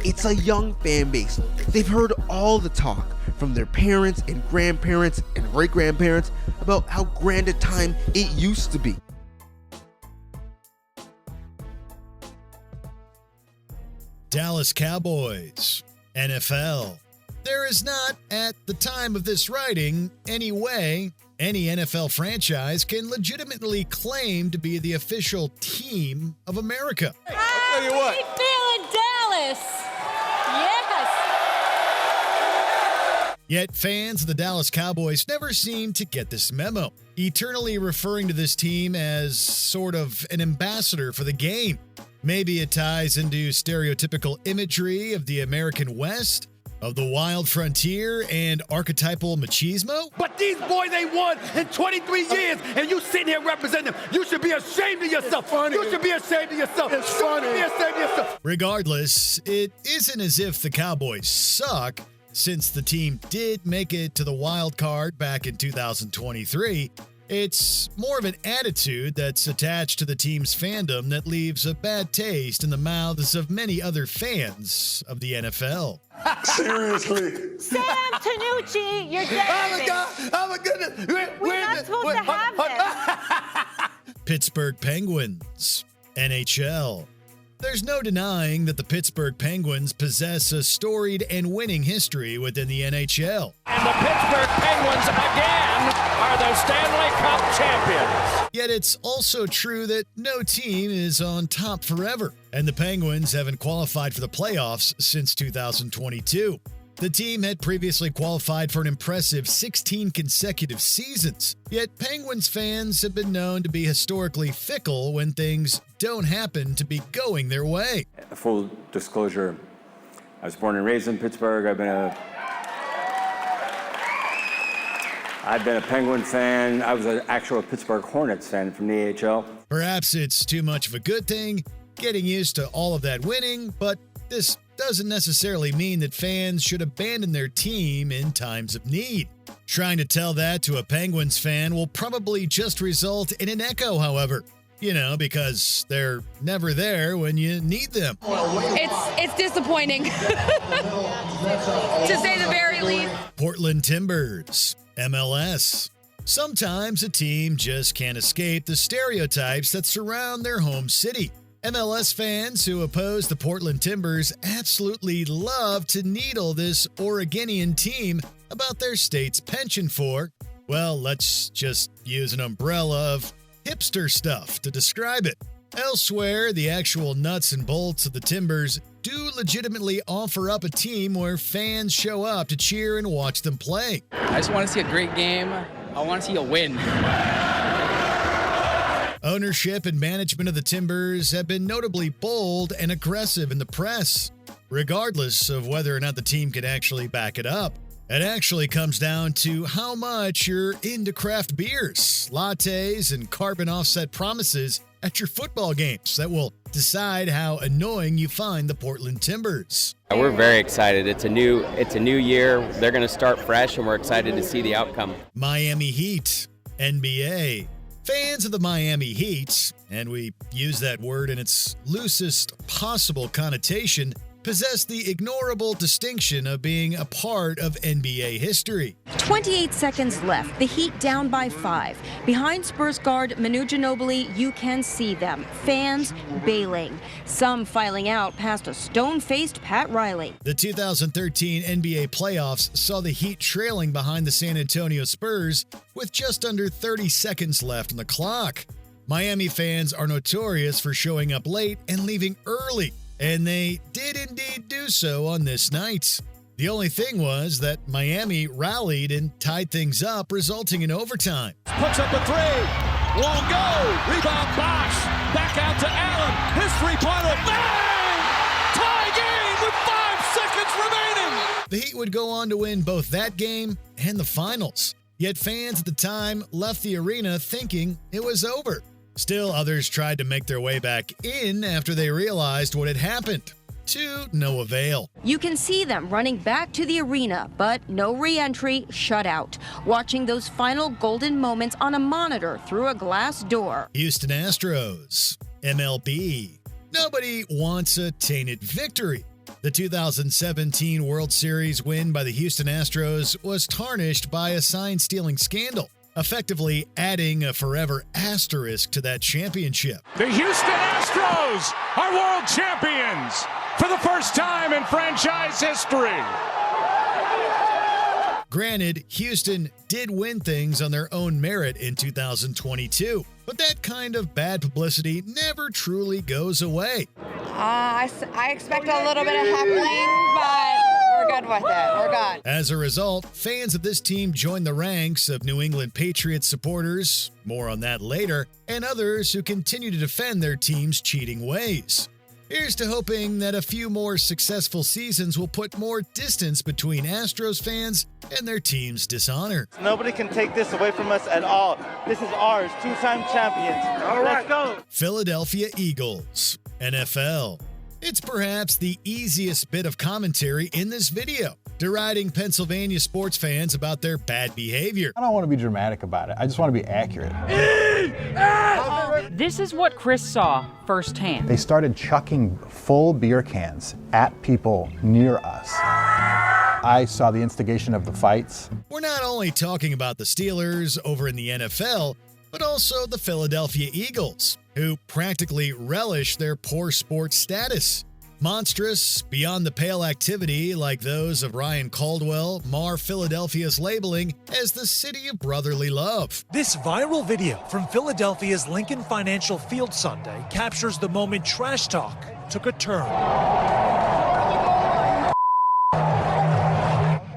It's a young fan base. They've heard all the talk from their parents and grandparents and great-grandparents about how grand a time it used to be. Dallas Cowboys, NFL. There is not, at the time of this writing, any way any NFL franchise can legitimately claim to be the official team of America. Hey, I'll tell you what. Feeling Dallas. Yes. Yet fans of the Dallas Cowboys never seem to get this memo, eternally referring to this team as sort of an ambassador for the game. Maybe it ties into stereotypical imagery of the American West, of the wild frontier, and archetypal machismo? But these boys ain't won in 23 years, and you sitting here representing them. You should be ashamed of yourself. It's funny. You should be ashamed of yourself. It's funny. You should be ashamed of yourself. Regardless, it isn't as if the Cowboys suck, since the team did make it to the wild card back in 2023. It's more of an attitude that's attached to the team's fandom that leaves a bad taste in the mouths of many other fans of the NFL. Seriously. Sam Tanucci, you're dead. Oh, my God. Oh, my goodness. We're not supposed to have this. Pittsburgh Penguins, NHL. There's no denying that the Pittsburgh Penguins possess a storied and winning history within the NHL. And the Pittsburgh Penguins again are the Stanley Cup champions. Yet it's also true that no team is on top forever, and the Penguins haven't qualified for the playoffs since 2022. The team had previously qualified for an impressive 16 consecutive seasons, yet Penguins fans have been known to be historically fickle when things don't happen to be going their way. Full disclosure, I was born and raised in Pittsburgh. I've been a Penguin fan. I was an actual Pittsburgh Hornets fan from the AHL. Perhaps it's too much of a good thing, getting used to all of that winning, but this doesn't necessarily mean that fans should abandon their team in times of need. Trying to tell that to a Penguins fan will probably just result in an echo, however. You know, because they're never there when you need them. It's disappointing, to say the very least. Portland Timbers, MLS. Sometimes a team just can't escape the stereotypes that surround their home city. MLS fans who oppose the Portland Timbers absolutely love to needle this Oregonian team about their state's penchant for, well, let's just use an umbrella of hipster stuff to describe it. Elsewhere, the actual nuts and bolts of the Timbers do legitimately offer up a team where fans show up to cheer and watch them play. I just want to see a great game. I want to see a win. Ownership and management of the Timbers have been notably bold and aggressive in the press, regardless of whether or not the team can actually back it up. It actually comes down to how much you're into craft beers, lattes, and carbon offset promises at your football games that will decide how annoying you find the Portland Timbers. We're very excited. It's a new year. They're going to start fresh, and we're excited to see the outcome. Miami Heat, NBA. Fans of the Miami Heat, and we use that word in its loosest possible connotation, possess the ignorable distinction of being a part of NBA history. 28 seconds left. The Heat down by 5. Behind Spurs guard Manu Ginobili, you can see them. Fans bailing. Some filing out past a stone-faced Pat Riley. The 2013 NBA playoffs saw the Heat trailing behind the San Antonio Spurs with just under 30 seconds left on the clock. Miami fans are notorious for showing up late and leaving early, and they did indeed do so on this night. The only thing was that Miami rallied and tied things up, resulting in overtime. Puts up a three. Won't go. Rebound Bosch. Back out to Allen. His three-pointer. Bang! Tie game with 5 seconds remaining. The Heat would go on to win both that game and the finals. Yet fans at the time left the arena thinking it was over. Still, others tried to make their way back in after they realized what had happened. To no avail. You can see them running back to the arena, but no re-entry, shut out. Watching those final golden moments on a monitor through a glass door. Houston Astros, MLB. Nobody wants a tainted victory, The 2017 World Series win by the Houston Astros was tarnished by a sign-stealing scandal, effectively adding a forever asterisk to that championship. The Houston Astros are world champions for the first time in franchise history. Granted, Houston did win things on their own merit in 2022, but that kind of bad publicity never truly goes away. I expect a little bit of heckling, but we're good with it. We're good. As a result, fans of this team joined the ranks of New England Patriots supporters, more on that later, and others who continue to defend their team's cheating ways. Here's to hoping that a few more successful seasons will put more distance between Astros fans and their team's dishonor. Nobody can take this away from us at all. This is ours, two-time champions. All right. Let's go. Philadelphia Eagles, NFL. It's perhaps the easiest bit of commentary in this video, deriding Pennsylvania sports fans about their bad behavior. I don't want to be dramatic about it. I just want to be accurate. This is what Chris saw firsthand. They started chucking full beer cans at people near us. I saw the instigation of the fights. We're not only talking about the Steelers over in the NFL, but also the Philadelphia Eagles, who practically relish their poor sports status. Monstrous, beyond-the-pale activity like those of Ryan Caldwell mar Philadelphia's labeling as the city of brotherly love. This viral video from Philadelphia's Lincoln Financial Field Sunday captures the moment trash talk took a turn.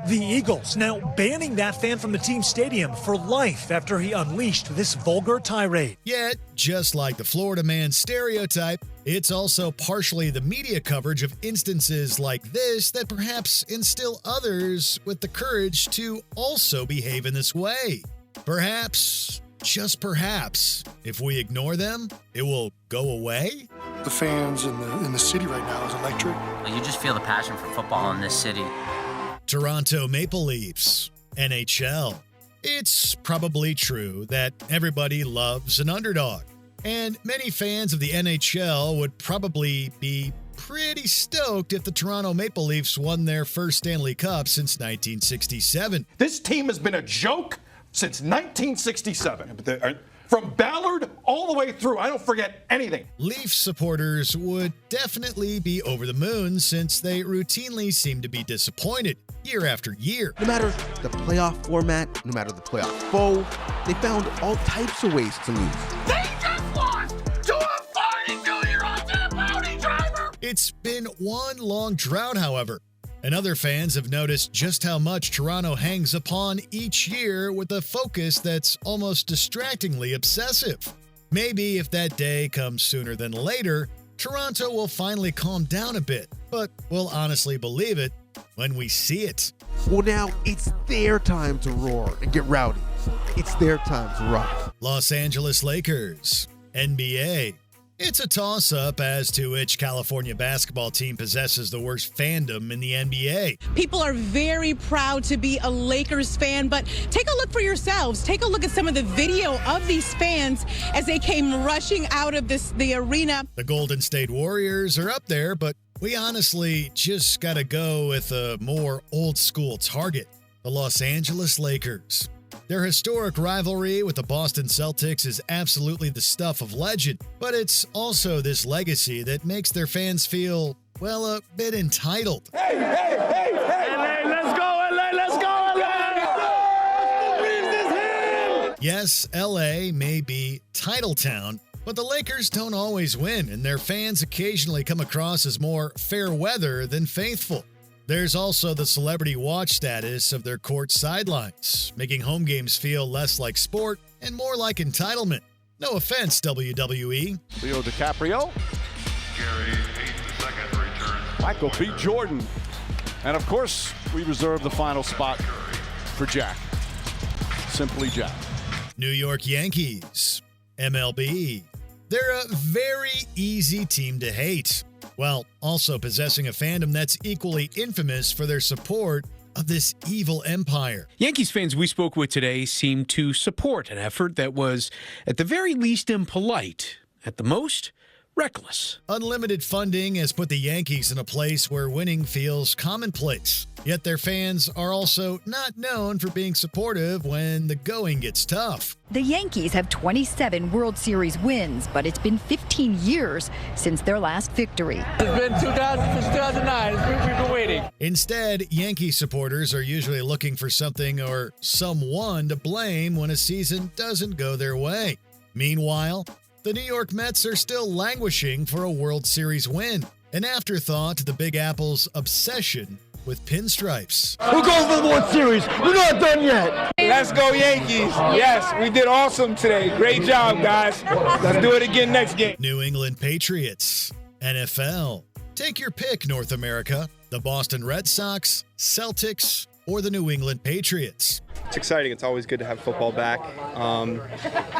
The Eagles now banning that fan from the team stadium for life after he unleashed this vulgar tirade. Yet, just like the Florida man stereotype, it's also partially the media coverage of instances like this that perhaps instill others with the courage to also behave in this way. Perhaps, just perhaps, if we ignore them, it will go away? The fans in the city right now is electric. You just feel the passion for football in this city. Toronto Maple Leafs, NHL. It's probably true that everybody loves an underdog, and many fans of the NHL would probably be pretty stoked if the Toronto Maple Leafs won their first Stanley Cup since 1967. This team has been a joke since 1967. From Ballard all the way through, I don't forget anything. Leafs supporters would definitely be over the moon since they routinely seem to be disappointed year after year. No matter the playoff format, no matter the playoff foe, they found all types of ways to lose. They just lost to a 42-year-old dead pony driver. It's been one long drought, however, and other fans have noticed just how much Toronto hangs upon each year with a focus that's almost distractingly obsessive. Maybe if that day comes sooner than later, Toronto will finally calm down a bit, but we'll honestly believe it when we see it. Well, now it's their time to roar and get rowdy. It's their time to rock. Los Angeles Lakers, NBA. It's a toss-up as to which California basketball team possesses the worst fandom in the NBA. People are very proud to be a Lakers fan, but take a look for yourselves. Take a look at some of the video of these fans as they came rushing out of the arena. The Golden State Warriors are up there, but we honestly just gotta go with a more old-school target, the Los Angeles Lakers. Their historic rivalry with the Boston Celtics is absolutely the stuff of legend, but it's also this legacy that makes their fans feel, well, a bit entitled. Hey, hey, hey, hey! LA, let's go, LA, let's go, LA! Let's go! Yes, LA may be title town, but the Lakers don't always win, and their fans occasionally come across as more fair weather than faithful. There's also the celebrity watch status of their court sidelines, making home games feel less like sport and more like entitlement. No offense, WWE. Leo DiCaprio. Gary, 8 second return. Michael B. Jordan. And of course, we reserve the final spot for Jack. Simply Jack. New York Yankees, MLB. They're a very easy team to hate, while also possessing a fandom that's equally infamous for their support of this evil empire. Yankees fans we spoke with today seemed to support an effort that was, at the very least, impolite, at the most, reckless. Unlimited funding has put the Yankees in a place where winning feels commonplace. Yet their fans are also not known for being supportive when the going gets tough. The Yankees have 27 World Series wins, but it's been 15 years since their last victory. It's been 2009. We've been waiting. Instead, Yankee supporters are usually looking for something or someone to blame when a season doesn't go their way. Meanwhile, the New York Mets are still languishing for a World Series win, an afterthought to the Big Apple's obsession with pinstripes. We're going for the World Series. We're not done yet. Let's go Yankees. Yes, we did awesome today. Great job, guys. Let's do it again next game. New England Patriots, NFL. Take your pick, North America. The Boston Red Sox, Celtics, or the New England Patriots. It's exciting. It's always good to have football back.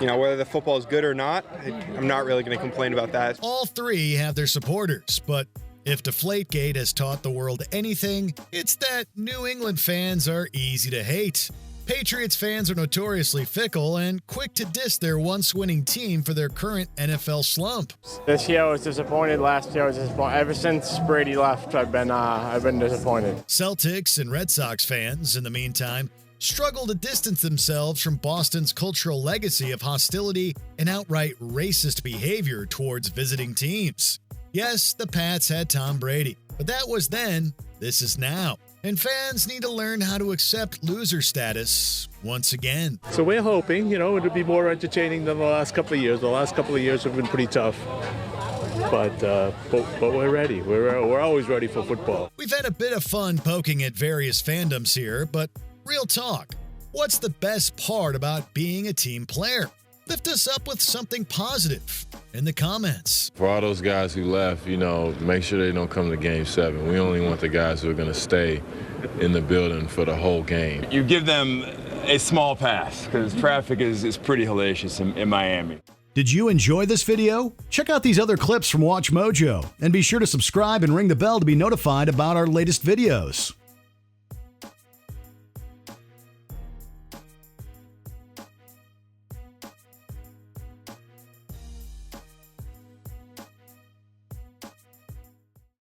Whether the football is good or not, I'm not really going to complain about that. All three have their supporters, but if Deflategate has taught the world anything, it's that New England fans are easy to hate. Patriots fans are notoriously fickle and quick to diss their once-winning team for their current NFL slump. This year I was disappointed. Last year I was disappointed. Ever since Brady left, I've been disappointed. Celtics and Red Sox fans, in the meantime, struggle to distance themselves from Boston's cultural legacy of hostility and outright racist behavior towards visiting teams. Yes, the Pats had Tom Brady, but that was then, this is now. And fans need to learn how to accept loser status once again. So we're hoping, it'll be more entertaining than the last couple of years. The last couple of years have been pretty tough. But we're ready. We're always ready for football. We've had a bit of fun poking at various fandoms here, but real talk, what's the best part about being a team player? Lift us up with something positive in the comments. For all those guys who left, make sure they don't come to Game 7. We only want the guys who are going to stay in the building for the whole game. You give them a small pass because traffic is pretty hellacious in Miami. Did you enjoy this video? Check out these other clips from Watch Mojo and be sure to subscribe and ring the bell to be notified about our latest videos.